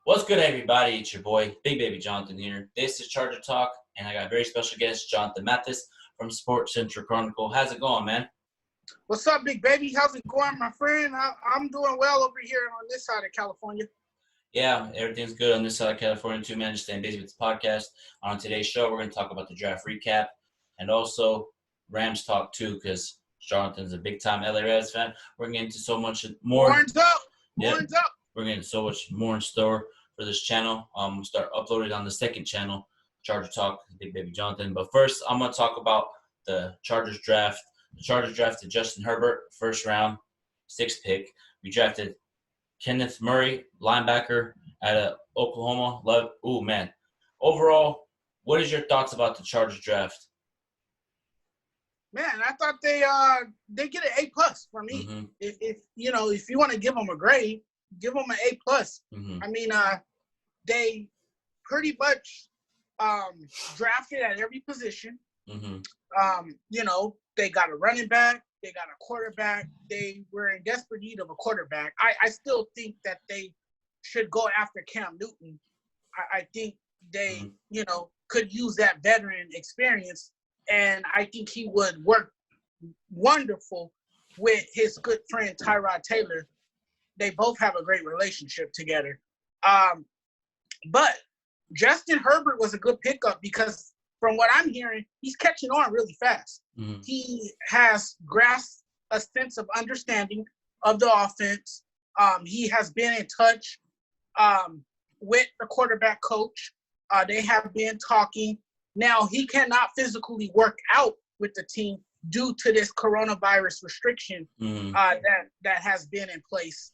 What's good, everybody? It's your boy, Big Baby Jonathan here. This is Charger Talk, and I got a very special guest, Jonathan Mathis from Sports Central Chronicle. How's it going, man? What's up, big baby? How's it going, my friend? I'm doing well over here on this side of California. Yeah, everything's good on this side of California, too, man. Just staying busy with the podcast. On today's show, we're going to talk about the draft recap and also Rams talk, too, because Jonathan's a big-time LA Rams fan. We're going to get into so much more. Horns up! Horns up! We're getting so much more in store for this channel. We'll start uploading on the second channel, Charger Talk, Big Baby Jonathan. But first, I'm going to talk about the Chargers draft. The Chargers drafted Justin Herbert, first round, 6th pick. We drafted Kenneth Murray, linebacker out of Oklahoma. Overall, what is your thoughts about the Chargers draft? Man, I thought they get an A+ for me. Mm-hmm. If you want to give them a grade, give them an A+. Mm-hmm. I mean, they pretty much drafted at every position. Mm-hmm. They got a running back, they got a quarterback. They were in desperate need of a quarterback. I still think that they should go after Cam Newton. I think they, could use that veteran experience, and I think he would work wonderful with his good friend Tyrod Taylor. They both have a great relationship together. But Justin Herbert was a good pickup because from what I'm hearing, he's catching on really fast. Mm-hmm. He has grasped a sense of understanding of the offense. He has been in touch with the quarterback coach. They have been talking. Now, he cannot physically work out with the team due to this coronavirus restriction that has been in place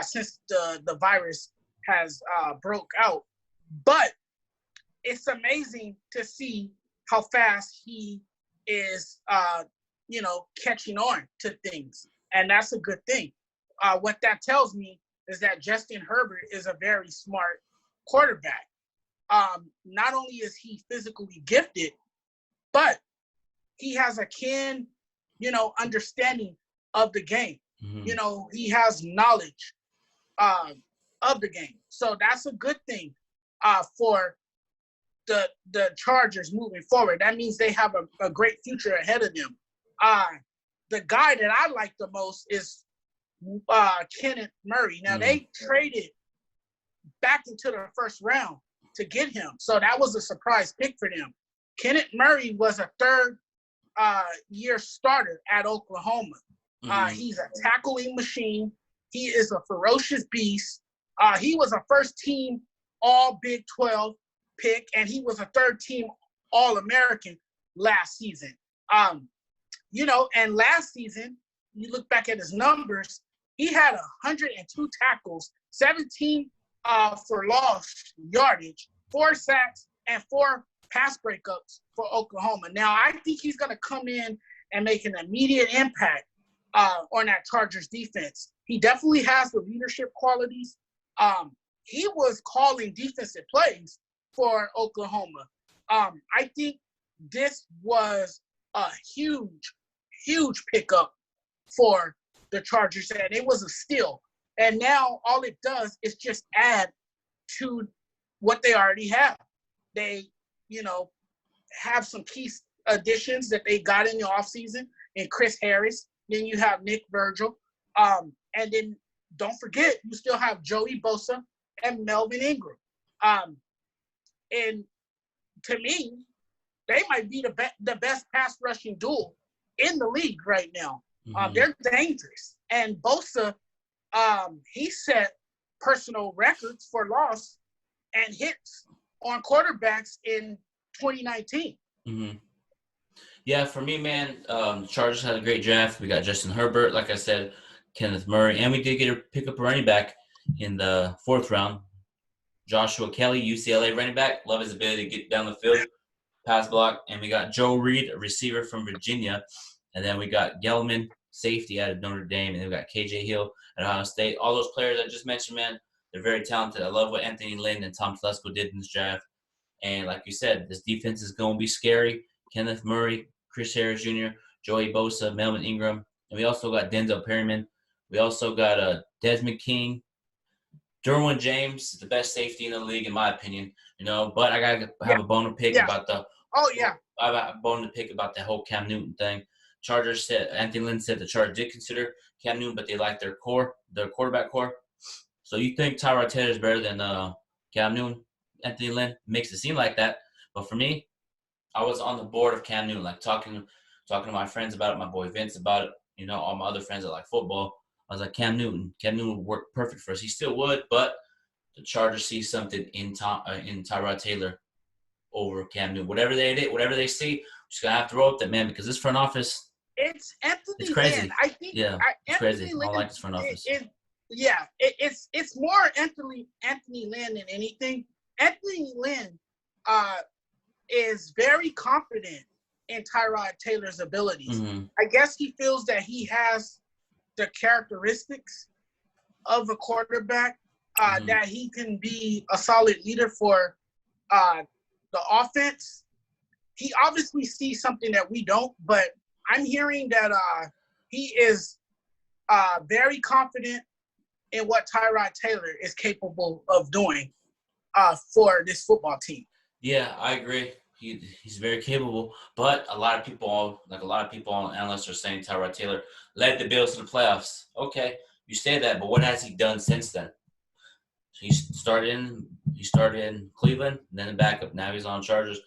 since the virus has broke out. But it's amazing to see how fast he is, catching on to things. And that's a good thing. What that tells me is that Justin Herbert is a very smart quarterback. Not only is he physically gifted, but he has a keen, understanding of the game. Mm-hmm. He has knowledge of the game. So that's a good thing for the Chargers moving forward. That means they have a great future ahead of them. The guy that I like the most is Kenneth Murray. Now, they traded back into the first round to get him. So that was a surprise pick for them. Kenneth Murray was a third-year starter at Oklahoma. He's a tackling machine. He is a ferocious beast. He was a first-team All-Big 12 pick, and he was a third-team All-American last season. And last season, you look back at his numbers, he had 102 tackles, 17 for lost yardage, 4 sacks, and 4 pass breakups for Oklahoma. Now, I think he's going to come in and make an immediate impact on that Chargers defense. He definitely has the leadership qualities. He was calling defensive plays for Oklahoma. I think this was a huge pickup for the Chargers, and it was a steal. And now all it does is just add to what they already have. They, have some key additions that they got in the offseason in Chris Harris. Then you have Nick Virgil. And then don't forget, you still have Joey Bosa and Melvin Ingram. And to me, they might be the best pass rushing duel in the league right now. They're dangerous. And Bosa, he set personal records for loss and hits on quarterbacks in 2019. Mm-hmm. Yeah, for me, man, the Chargers had a great draft. We got Justin Herbert, like I said, Kenneth Murray, and we did get to pick up a running back in the 4th round. Joshua Kelly, UCLA running back. Love his ability to get down the field, pass block. And we got Joe Reed, a receiver from Virginia. And then we got Gelman, safety out of Notre Dame. And then we got KJ Hill at Ohio State. All those players I just mentioned, man, they're very talented. I love what Anthony Lynn and Tom Telesco did in this draft. And like you said, this defense is going to be scary. Kenneth Murray, Chris Harris Jr., Joey Bosa, Melvin Ingram. And we also got Denzel Perryman. We also got Desmond King, Derwin James is the best safety in the league, in my opinion. But I gotta have a bone to pick about the. Oh yeah. I have a bone to pick about the whole Cam Newton thing. Chargers said Anthony Lynn said the Chargers did consider Cam Newton, but they like their quarterback core. So you think Tyrod Taylor is better than Cam Newton? Anthony Lynn makes it seem like that, but for me, I was on the board of Cam Newton, like talking to my friends about it, my boy Vince about it. All my other friends that like football. I was like, Cam Newton would work perfect for us. He still would, but the Chargers see something in Tyrod Taylor over Cam Newton. Whatever they see, we're just gonna have to roll with that, man, because this front office, it's Anthony it's crazy. Lynn. I think it's crazy. I like this front office. It's more Anthony Lynn than anything. Anthony Lynn is very confident in Tyrod Taylor's abilities. Mm-hmm. I guess he feels that he has the characteristics of a quarterback, that he can be a solid leader for the offense. He obviously sees something that we don't, but I'm hearing that he is very confident in what Tyrod Taylor is capable of doing for this football team. Yeah, I agree. He's very capable, but a lot of people and analysts are saying Tyrod Taylor led the Bills to the playoffs. Okay, you say that, but what has he done since then? He started in Cleveland, then the backup. Now he's on Chargers.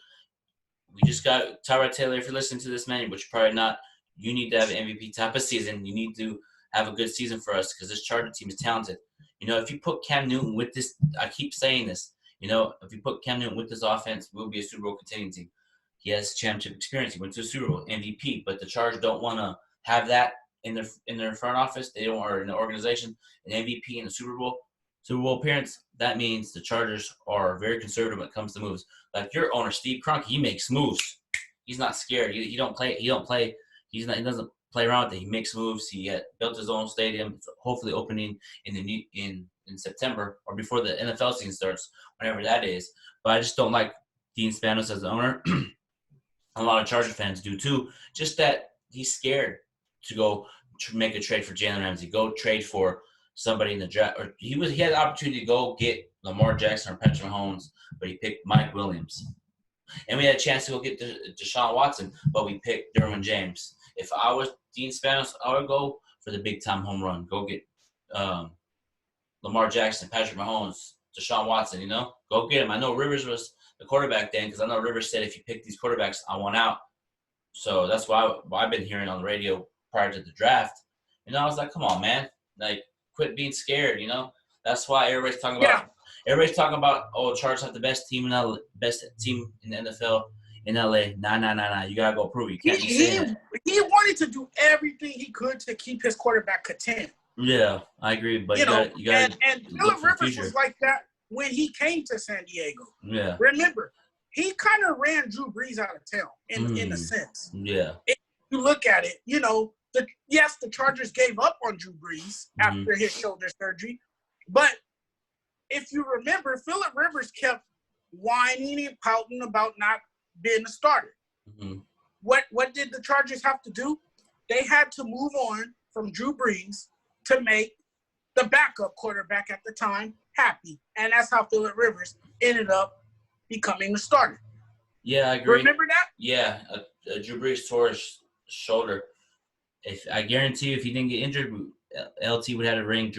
We just got Tyrod Taylor. If you're listening to this, man, which you're probably not, you need to have an MVP type of season. You need to have a good season for us because this Charger team is talented. If you put Cam Newton with this, I keep saying this. If you put Cam Newton with this offense, we'll be a Super Bowl contending team. He has championship experience. He went to a Super Bowl MVP, but the Chargers don't want to have that in their front office. They don't, or in the organization, an MVP in the Super Bowl appearance. That means the Chargers are very conservative when it comes to moves. Like your owner, Steve Kroenke, he makes moves. He's not scared. He doesn't play around with it. He makes moves. He built his own stadium. It's hopefully opening in September or before the NFL season starts, whenever that is. But I just don't like Dean Spanos as the owner. A lot of Charger fans do too. Just that he's scared to go to make a trade for Jalen Ramsey, go trade for somebody in the draft. Or he had the opportunity to go get Lamar Jackson or Patrick Mahomes, but he picked Mike Williams. And we had a chance to go get Deshaun Watson, but we picked Derwin James. If I was Dean Spanos, I would go for the big-time home run. Go get Lamar Jackson, Patrick Mahomes, Deshaun Watson, Go get him. I know Rivers was the quarterback then because I know Rivers said if you pick these quarterbacks, I want out. So that's why I've been hearing on the radio prior to the draft. I was like, come on, man. Like, quit being scared, That's why everybody's talking about, oh, Chargers have the best team in the NFL in LA. Nah. You gotta go prove it. You can't be saying that. He wanted to do everything he could to keep his quarterback content. Yeah, I agree. But you gotta and Philip Rivers was like that when he came to San Diego. Yeah. Remember, he kind of ran Drew Brees out of town in a sense. Yeah. If you look at it, the Chargers gave up on Drew Brees after his shoulder surgery, but if you remember, Philip Rivers kept whining and pouting about not being a starter. Mm-hmm. What did the Chargers have to do? They had to move on from Drew Brees to make the backup quarterback at the time happy. And that's how Philip Rivers ended up becoming the starter. Yeah, I agree. Remember that? Yeah, Drew Brees tore his shoulder. I guarantee you, if he didn't get injured, LT would have had a ring.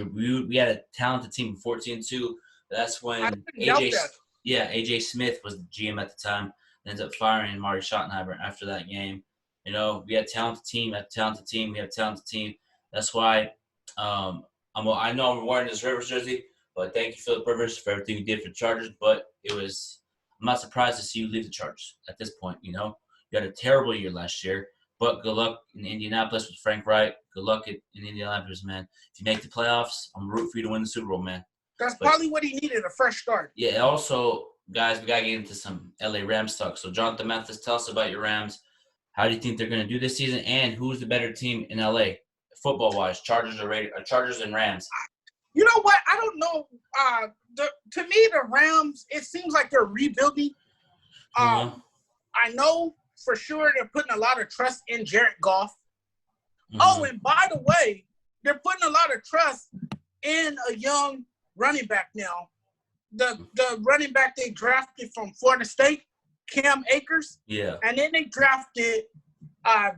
We had a talented team, 14-2. That's when AJ Smith was the GM at the time. Ends up firing Marty Schottenheimer after that game. We had a talented team. We have a talented team. That's why I know I'm wearing this Rivers jersey, but thank you, Philip Rivers, for everything you did for the Chargers. But I'm not surprised to see you leave the Chargers at this point. You had a terrible year last year, but good luck in Indianapolis with Frank Wright. Good luck in Indianapolis, man. If you make the playoffs, I'm rooting for you to win the Super Bowl, man. That's probably what he needed, a fresh start. Yeah, also, guys, we got to get into some LA Rams talk. So, Jonathan Mathis, tell us about your Rams. How do you think they're going to do this season? And who's the better team in LA, football-wise, Chargers and Rams? You know what? I don't know. To me, the Rams, it seems like they're rebuilding. I know for sure they're putting a lot of trust in Jared Goff. Mm-hmm. Oh, and by the way, they're putting a lot of trust in a young running back now. The running back they drafted from Florida State, Cam Akers. Yeah. And then they drafted Van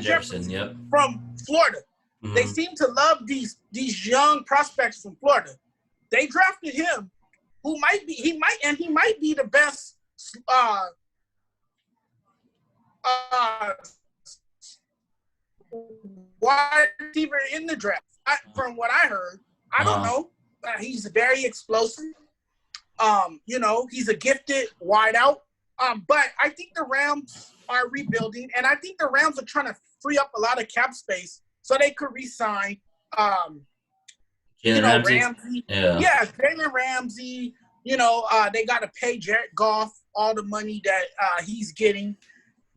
Jefferson. Yep. From Florida. Mm-hmm. They seem to love these young prospects from Florida. They drafted him, he might be the best wide receiver in the draft. From what I heard, I don't know. He's very explosive. He's a gifted wideout. But I think the Rams are rebuilding, and I think the Rams are trying to free up a lot of cap space so they could re-sign Ramsey. Yeah, Jalen Ramsey. They got to pay Jared Goff all the money that he's getting.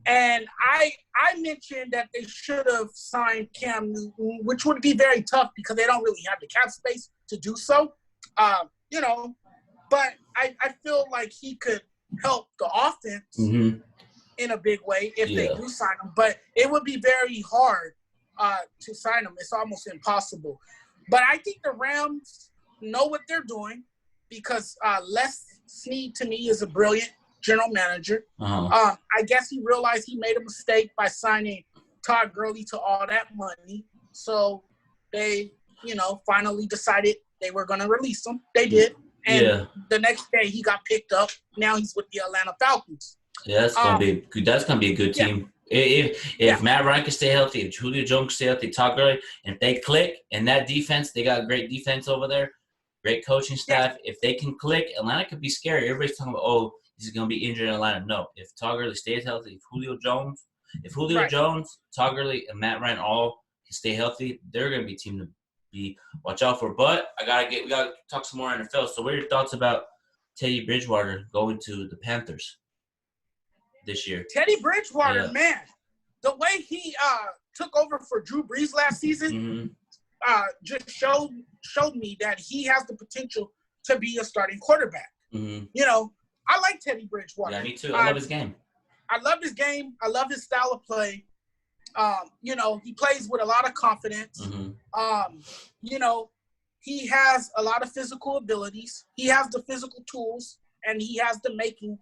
And I mentioned that they should have signed Cam Newton, which would be very tough because they don't really have the cap space to do so. But I feel like he could help the offense in a big way if they do sign him. But it would be very hard to sign him. It's almost impossible. But I think the Rams know what they're doing because Les Snead, to me, is a brilliant general manager. I guess he realized he made a mistake by signing Todd Gurley to all that money. So they, finally decided they were going to release him. They did. And the next day he got picked up. Now he's with the Atlanta Falcons. Yeah, that's gonna be a good team. If Matt Ryan can stay healthy, if Julio Jones can stay healthy, Todd Gurley, and if they click, and that defense, they got a great defense over there, great coaching staff. If they can click, Atlanta could be scary. Everybody's talking about, he's gonna be injured in Atlanta. No, if Todd Gurley stays healthy, if Julio Jones, Todd Gurley, and Matt Ryan all can stay healthy, they're gonna be a team to be watch out for. But we gotta talk some more NFL. So what are your thoughts about Teddy Bridgewater going to the Panthers this year? Teddy Bridgewater, man, the way he took over for Drew Brees last season just showed me that he has the potential to be a starting quarterback. I like Teddy Bridgewater. Yeah, me too. I love his game. I love his game. I love his style of play. He plays with a lot of confidence. He has a lot of physical abilities. He has the physical tools, and he has the making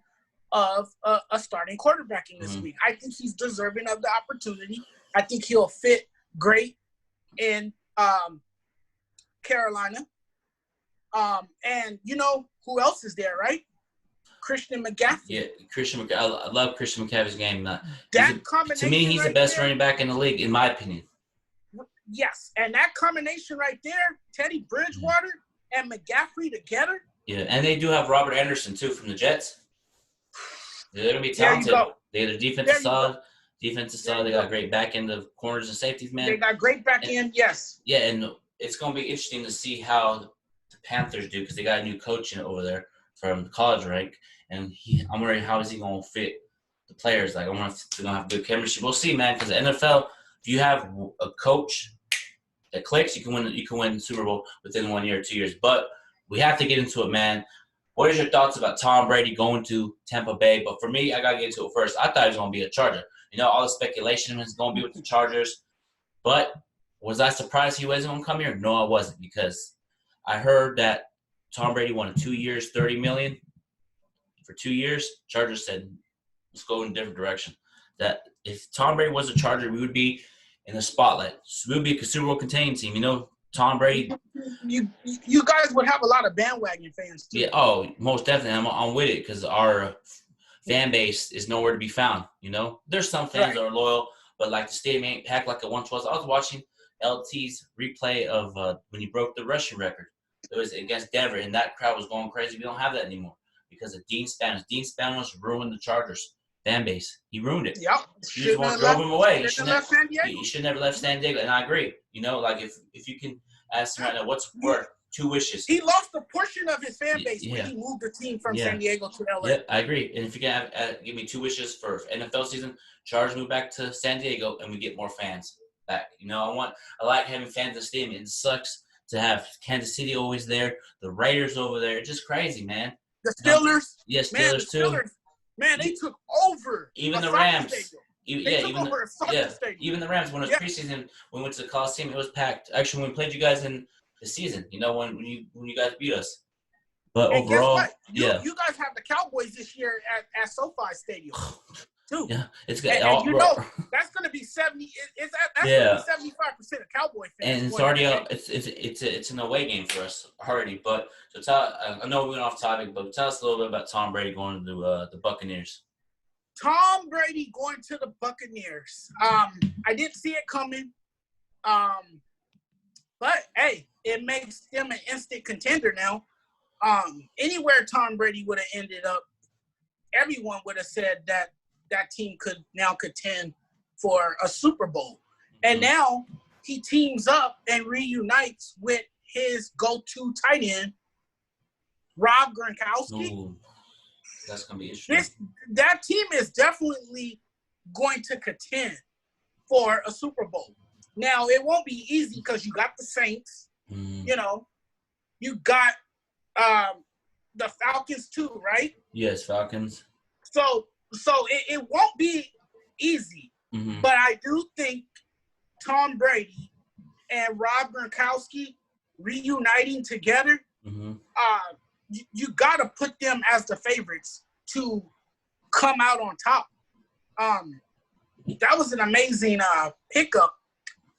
of a starting quarterback in this league. I think he's deserving of the opportunity. I think he'll fit great in Carolina. And who else is there, right? Christian McCaffrey. Yeah, Christian McCaffrey. I love Christian McCaffrey's game. To me, he's the best running back in the league, in my opinion. Yes, and that combination right there, Teddy Bridgewater and McCaffrey together. Yeah, and they do have Robert Anderson, too, from the Jets. They're going to be talented. Their defense is solid. They got great back end of corners and safeties, man. They got great back end, yes. Yeah, and it's going to be interesting to see how the Panthers do because they got a new coach over there from the college rank, and I'm wondering how is he going to fit the players. Like, I wonder if they're going to have good chemistry. We'll see, man, because the NFL, if you have a coach that clicks, you can win the Super Bowl within 1 year or 2 years. But we have to get into it, man. What is your thoughts about Tom Brady going to Tampa Bay? But for me, I got to get into it first. I thought he was going to be a Charger. All the speculation was going to be with the Chargers. But was I surprised he wasn't going to come here? No, I wasn't, because I heard that Tom Brady wanted 2 years, $30 million for 2 years. Chargers said, let's go in a different direction. That if Tom Brady was a Charger, we would be in the spotlight. We would be a Super Bowl contending team. Tom Brady. You guys would have a lot of bandwagon fans too. Yeah. Most definitely. I'm with it because our fan base is nowhere to be found. There's some fans that are loyal, but like the stadium ain't packed like it once was. I was watching LT's replay of when he broke the rushing record. It was against Denver, and that crowd was going crazy. We don't have that anymore because of Dean Spanos. Dean Spanos ruined the Chargers fan base. He ruined it. Yep. He just drove him away. He should never left San Diego. And I agree. Like if you can ask him right now, what's worth 2 wishes? He lost a portion of his fan base when he moved the team from San Diego to LA. Yeah, I agree. And if you can give me 2 wishes for NFL season, Chargers move back to San Diego and we get more fans back. I like having fans in the stadium. It sucks to have Kansas City always there, the Raiders over there. It's just crazy, man. The Steelers. Steelers too. Man, they took over. Even the Rams. They took over a soccer stadium. Even the Rams, when it was preseason, when we went to the Coliseum, it was packed. Actually, when we played you guys in the season, when you guys beat us. But and overall, guess what? You guys have the Cowboys this year at SoFi Stadium too. Yeah, it's good. And that's going to be 70. That's going to be 75% of Cowboy fans. And it's already it's an away game for us already. But I know we went off topic, but tell us a little bit about Tom Brady going to the Buccaneers. Tom Brady going to the Buccaneers. I didn't see it coming. But hey, it makes them an instant contender now. Anywhere Tom Brady would have ended up, everyone would have said that team could now contend for a Super Bowl. And now he teams up and reunites with his go-to tight end, Rob Gronkowski. Ooh, that's going to be interesting. That team is definitely going to contend for a Super Bowl. Now, it won't be easy because you got the Saints, you got the Falcons too, right? Yes, Falcons. So it won't be easy, but I do think Tom Brady and Rob Gronkowski reuniting together, you got to put them as the favorites to come out on top. That was an amazing pickup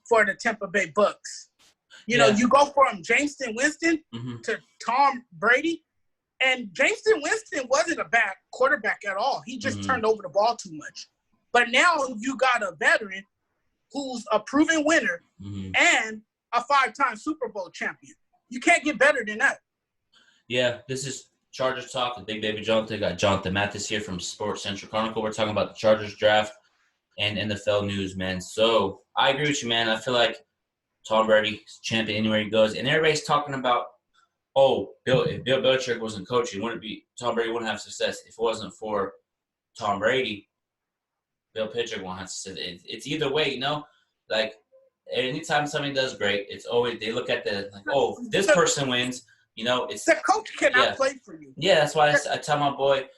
for the Tampa Bay Bucks. You go from Jameson Winston to Tom Brady. And Jameson Winston wasn't a bad quarterback at all. He just turned over the ball too much. But now you got a veteran who's a proven winner and a 5-time Super Bowl champion. You can't get better than that. Yeah, this is Chargers Talk with Big Baby Jonathan. Got Jonathan Mathis here from Sports Central Chronicle. We're talking about the Chargers draft and NFL news, man. So I agree with you, man. I feel like Tom Brady is champion anywhere he goes. And everybody's talking about, if Bill Belichick wasn't coaching, Tom Brady wouldn't have success. If it wasn't for Tom Brady, Bill Belichick won't have success. It's either way, Like, anytime somebody does great, it's always they look at this person wins. It's the coach cannot play for you. Yeah, that's why I tell my boy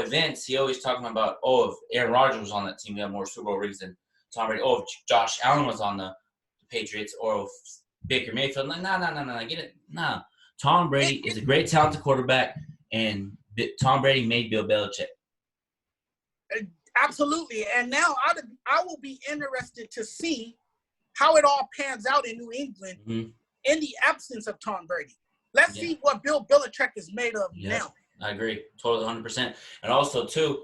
Vince. He always talking about if Aaron Rodgers was on that team, we have more Super Bowl rings than Tom Brady. If Josh Allen was on the Patriots, or if Baker Mayfield. Like, no, get it, nah. Tom Brady is a great, talented quarterback, and Tom Brady made Bill Belichick. Absolutely. And now I will be interested to see how it all pans out in New England in the absence of Tom Brady. Let's see what Bill Belichick is made of now. I agree. Totally 100%. And also, too,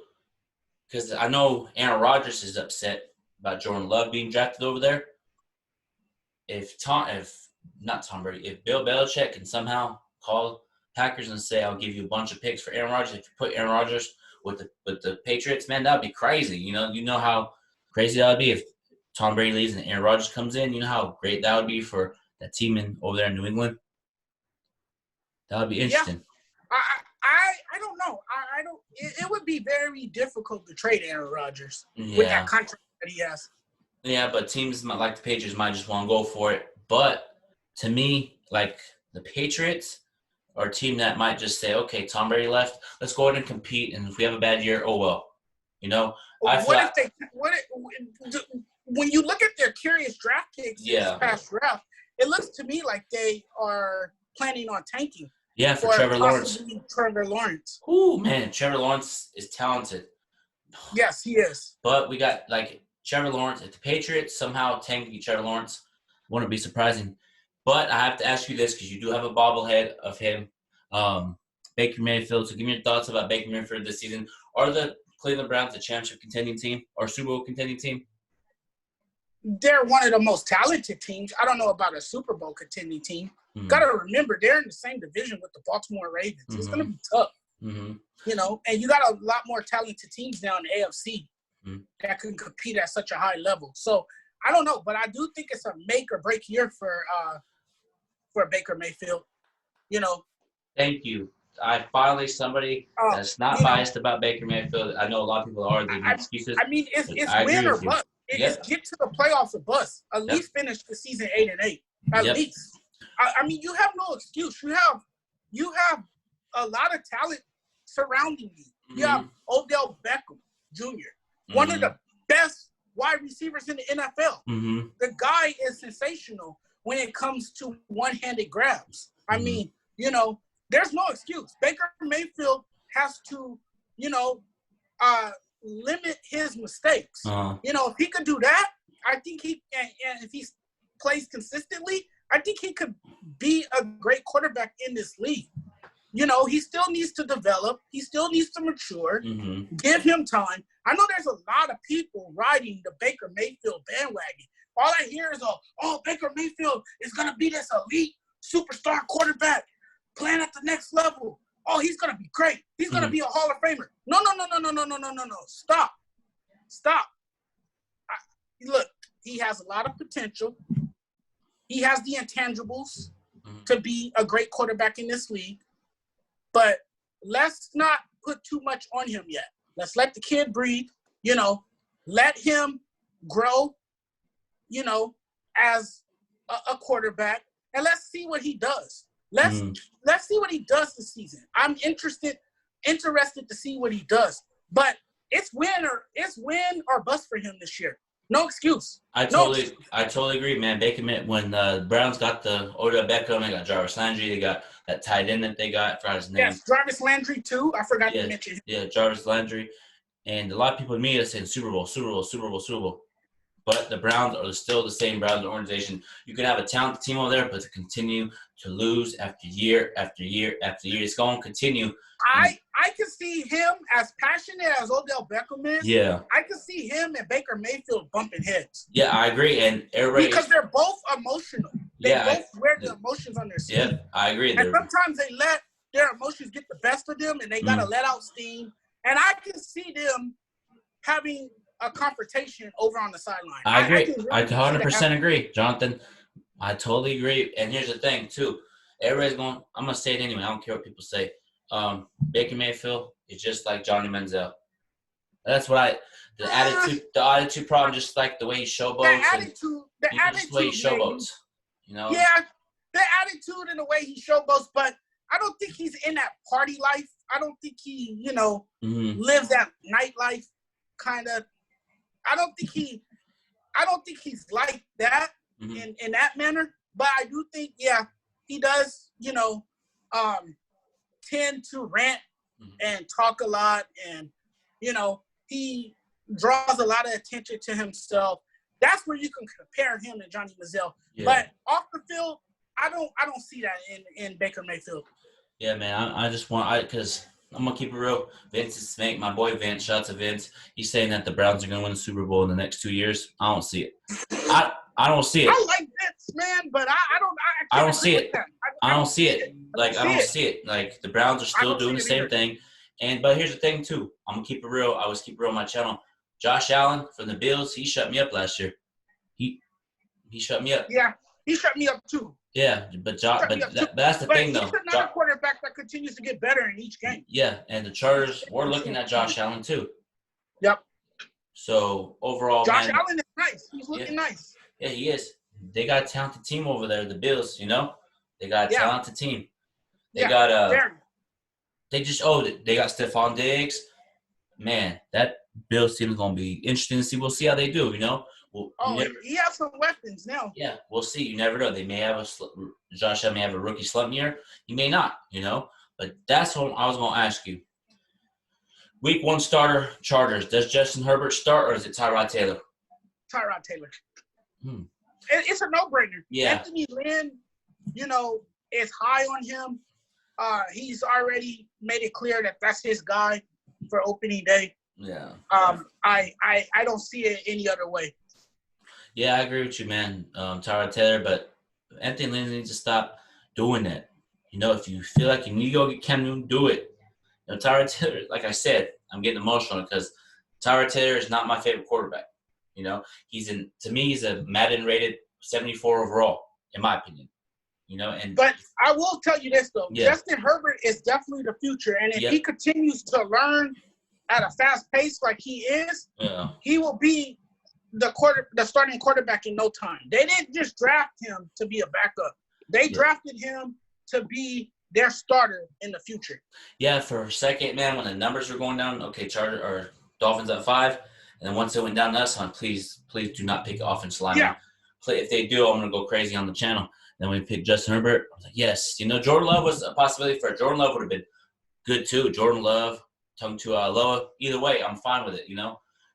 because I know Aaron Rodgers is upset about Jordan Love being drafted over there. If Bill Belichick can somehow call Packers and say, I'll give you a bunch of picks for Aaron Rodgers, if you put Aaron Rodgers with the Patriots, man, that would be crazy. You know how crazy that would be if Tom Brady leaves and Aaron Rodgers comes in. You know how great that would be for that team over there in New England? That would be interesting. Yeah. I don't know. I don't. It would be very difficult to trade Aaron Rodgers with that contract that he has. Yeah, but teams like the Patriots might just want to go for it. But to me, like the Patriots are a team that might just say, okay, Tom Brady left. Let's go ahead and compete. And if we have a bad year, oh, well. When you look at their curious draft picks this past draft, it looks to me like they are planning on tanking. Yeah, for Trevor Lawrence. Trevor Lawrence. Ooh, man, Trevor Lawrence is talented. Yes, he is. But we got, Trevor Lawrence. If the Patriots somehow tank Trevor Lawrence, wouldn't be surprising. But I have to ask you this because you do have a bobblehead of him, Baker Mayfield. So give me your thoughts about Baker Mayfield this season. Are the Cleveland Browns a championship contending team or Super Bowl contending team? They're one of the most talented teams. I don't know about a Super Bowl contending team. Got to remember, they're in the same division with the Baltimore Ravens. It's going to be tough. And you got a lot more talented teams now in the AFC that can compete at such a high level. So I don't know, but I do think it's a make or break year for Baker Mayfield. Thank you. Somebody that's not biased about Baker Mayfield. I know a lot of people are. They make excuses. I mean, it's win or bust. It's get to the playoffs or bust. At least finish the season 8-8. At least. I mean, you have no excuse. You have a lot of talent surrounding you. You have Odell Beckham Jr., one of the best wide receivers in the NFL. Mm-hmm. The guy is sensational when it comes to one-handed grabs. I mean, you know, there's no excuse. Baker Mayfield has to, you know, limit his mistakes. You know, if he could do that, I think and if he plays consistently, I think he could be a great quarterback in this league. You know, he still needs to develop. He still needs to mature. Mm-hmm. Give him time. I know there's a lot of people riding the Baker Mayfield bandwagon. All I hear is, oh, Baker Mayfield is going to be this elite superstar quarterback playing at the next level. Oh, he's going to be great. He's going to be a Hall of Famer. No. Stop. Look, he has a lot of potential. He has the intangibles to be a great quarterback in this league. But let's not put too much on him yet. Let's let the kid breathe, you know, let him grow, you know, as a quarterback, and let's see what he does. Let's see what he does this season. I'm interested to see what he does. But it's win or bust for him this year. No excuse. I totally agree, man. When the Browns got the Odell Beckham, they got Jarvis Landry, they got that tight end that they got. I forgot his name. Yes, Jarvis Landry too. I forgot to mention him. Yeah, Jarvis Landry. And a lot of people in media are saying Super Bowl. But the Browns are still the same Browns organization. You can have a talented team over there, but to continue to lose after year after year after year, it's going to continue. I can see him as passionate as Odell Beckham is. Yeah. I can see him and Baker Mayfield bumping heads. Yeah, I agree. And everybody, because they're both emotional. They both wear the emotions on their sleeve. Yeah, I agree. And sometimes they let their emotions get the best of them, and they got to let out steam. And I can see them having a confrontation over on the sideline. I agree. I 100% agree, Jonathan. I totally agree. And here's the thing, too. Everybody's going – I'm going to say it anyway. I don't care what people say. Baker Mayfield is just like Johnny Manziel. That's what the attitude problem, just like the way he showboats. Just the way he showboats. You know? Yeah, the attitude and the way he showboats, but I don't think he's in that party life. I don't think he, you know, lives that nightlife kind of. I don't think he's like that in that manner. But I do think, he does, you know, tend to rant and talk a lot, and you know, he draws a lot of attention to himself. That's where you can compare him and Johnny Manziel. Yeah. But off the field, I don't see that in Baker Mayfield. Yeah, man. Because I'm gonna keep it real. Vince is snake. My boy Vince. Shout out to Vince. He's saying that the Browns are gonna win the Super Bowl in the next 2 years. I don't see it. I don't see it. I like Vince, man, but I don't see it. I don't see it. Like I don't see it. Like the Browns are still doing the same thing. But here's the thing too. I'm gonna keep it real. I always keep it real on my channel. Josh Allen from the Bills, he shut me up last year. He shut me up. Yeah, he shut me up too. Yeah, but that's the thing, though. He's another quarterback that continues to get better in each game. Yeah, and the Chargers were looking at Josh Allen too. Yep. So overall, Josh Allen is nice. He's looking nice. Yeah, he is. They got a talented team over there, the Bills. You know, they got a talented team. They got they got Stephon Diggs. Man, that Bills team is gonna be interesting to see. We'll see how they do. You know. He has some weapons now. Yeah, we'll see. You never know. They may have Josh Allen may have a rookie slump year. He may not. You know. But that's what I was gonna ask you. Week 1 starter, Chargers. Does Justin Herbert start, or is it Tyrod Taylor? Tyrod Taylor. It's a no-brainer. Yeah. Anthony Lynn, you know, is high on him. He's already made it clear that that's his guy for opening day. Yeah. I don't see it any other way. Yeah, I agree with you, man. Tyrod Taylor, but Anthony Lynn needs to stop doing that. You know, if you feel like you need to go get Cam Newton, do it. You know, Tyrod Taylor, like I said, I'm getting emotional because Tyrod Taylor is not my favorite quarterback. You know, to me, he's a Madden rated 74 overall, in my opinion. You know, but I will tell you this though, Justin Herbert is definitely the future, and if he continues to learn at a fast pace like he is, he will be the starting quarterback in no time. They didn't just draft him to be a backup; they drafted him to be their starter in the future. Yeah, for a second, man, when the numbers were going down, okay, Chargers or Dolphins at 5. And then once it went down to us, please do not pick offensive lineman. Yeah. If they do, I'm going to go crazy on the channel. Then we picked Justin Herbert. I was like, yes. Jordan Love was a possibility for it. Jordan Love would have been good too. Jordan Love, Tung Loa. Either way, I'm fine with it,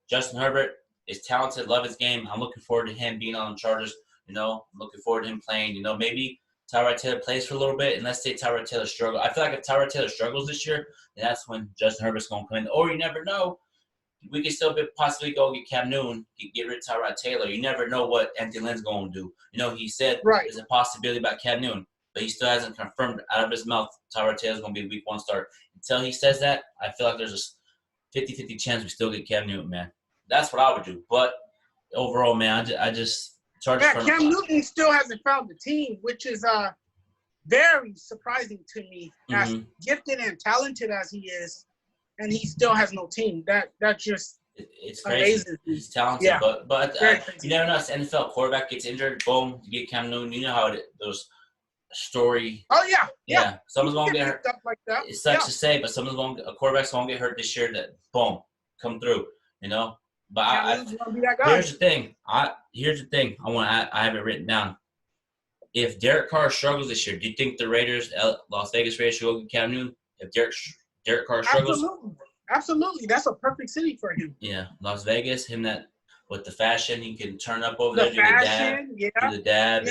Justin Herbert is talented, love his game. I'm looking forward to him being on the Chargers. I'm looking forward to him playing. Maybe Tyrod Taylor plays for a little bit, and let's say Tyrod Taylor struggles. I feel like if Tyrod Taylor struggles this year, then that's when Justin Herbert's going to come in. Or you never know. We could still possibly go get Cam Newton, get rid of Tyrod Taylor. You never know what Anthony Lynn's going to do. He said there's a possibility about Cam Newton, but he still hasn't confirmed out of his mouth Tyrod Taylor's going to be the week 1 start. Until he says that, I feel like there's a 50-50 chance we still get Cam Newton, man. That's what I would do. But overall, man, I just Cam Newton still hasn't found the team, which is very surprising to me. As gifted and talented as he is, and he still has no team. That's just it's crazy. Amazing. He's talented, yeah. but you never know. If the NFL quarterback gets injured, boom, you get Cam Newton. You know how those story. Oh yeah. Someone's gonna get hurt. Stuff like that. It sucks to say, but a quarterback's gonna get hurt this year. That boom, come through. But here's the thing. I have it written down. If Derek Carr struggles this year, do you think the Raiders, Las Vegas Raiders, should go get Cam Newton? If Derek Carr struggles, absolutely, that's a perfect city for him. Yeah, Las Vegas, him with the fashion, he can turn up over there, do the dab.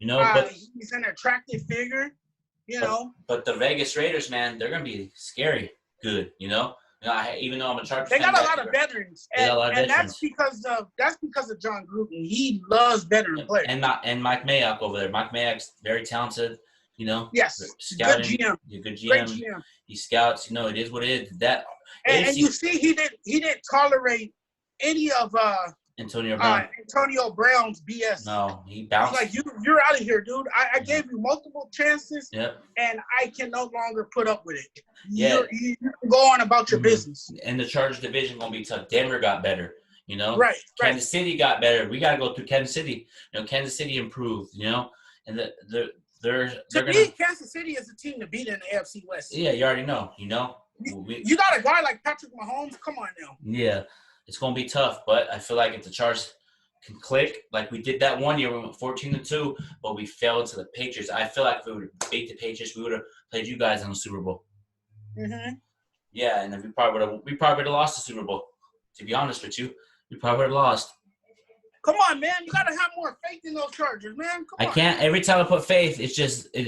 But he's an attractive figure. But the Vegas Raiders, man, they're gonna be scary good. Even though I'm a Chargers fan, they got a lot of veterans, and that's because of John Gruden. He loves veteran players. And Mike Mayock over there. Mike Mayock's very talented. Yes, scouting, good GM. Good GM. Great GM. He scouts. It is what it is. And you see, he didn't tolerate any of Antonio Brown's BS. No, he bounced. He's like, you're out of here, dude. I gave you multiple chances, and I can no longer put up with it. You go on about your business. And the Chargers division gonna be tough. Denver got better, Right. Kansas City got better. We gotta go through Kansas City. Kansas City improved. And Kansas City is a team to beat in the AFC West. Yeah, you already know. You got a guy like Patrick Mahomes. Come on now. Yeah, it's gonna be tough, but I feel like if the Chargers can click like we did that one year, we went 14-2, but we fell into the Patriots. I feel like if we would have beat the Patriots, we would have played you guys in the Super Bowl. Mm-hmm. Yeah, and then we probably would have lost the Super Bowl. To be honest with you, we probably would have lost. Come on, man! You gotta have more faith in those Chargers, man. Come on. I can't. Every time I put faith, it's just both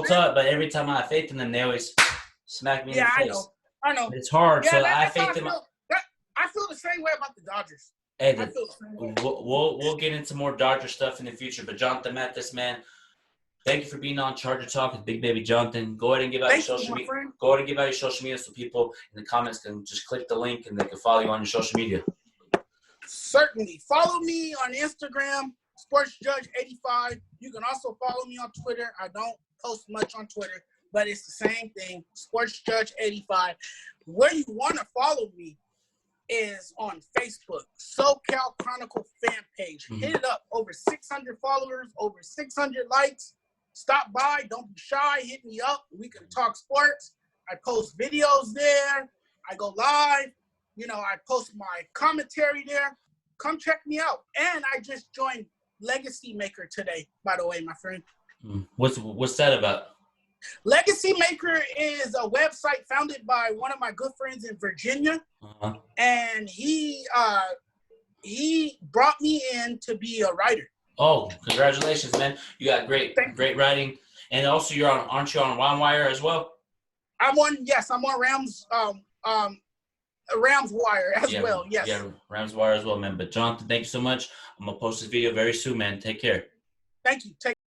up. But every time I have faith in them, they always smack me in the face. I know. It's hard. Yeah, so I have faith in them. I feel the same way about the Dodgers. Hey, we'll get into more Dodger stuff in the future. But Jonathan Mathis, man, thank you for being on Charger Talk with Big Baby Jonathan. Go ahead and give out your social media. Go ahead and give out your social media so people in the comments can just click the link and they can follow you on your social media. Certainly. Follow me on Instagram, SportsJudge85. You can also follow me on Twitter. I don't post much on Twitter, but it's the same thing, SportsJudge85. Where you want to follow me is on Facebook, SoCal Chronicle fan page. Mm-hmm. Hit it up. Over 600 followers, over 600 likes. Stop by. Don't be shy. Hit me up. We can talk sports. I post videos there. I go live. I post my commentary there. Come check me out. And I just joined Legacy Maker today, by the way, my friend. What's that about? Legacy Maker is a website founded by one of my good friends in Virginia. Uh-huh. And he brought me in to be a writer. Oh, congratulations, man. You got great writing. And also aren't you on WireWire as well? I'm on Rams Wire as well, yes. Yeah, Rams Wire as well, man. But Jonathan, thank you so much. I'm going to post this video very soon, man. Take care. Thank you. Take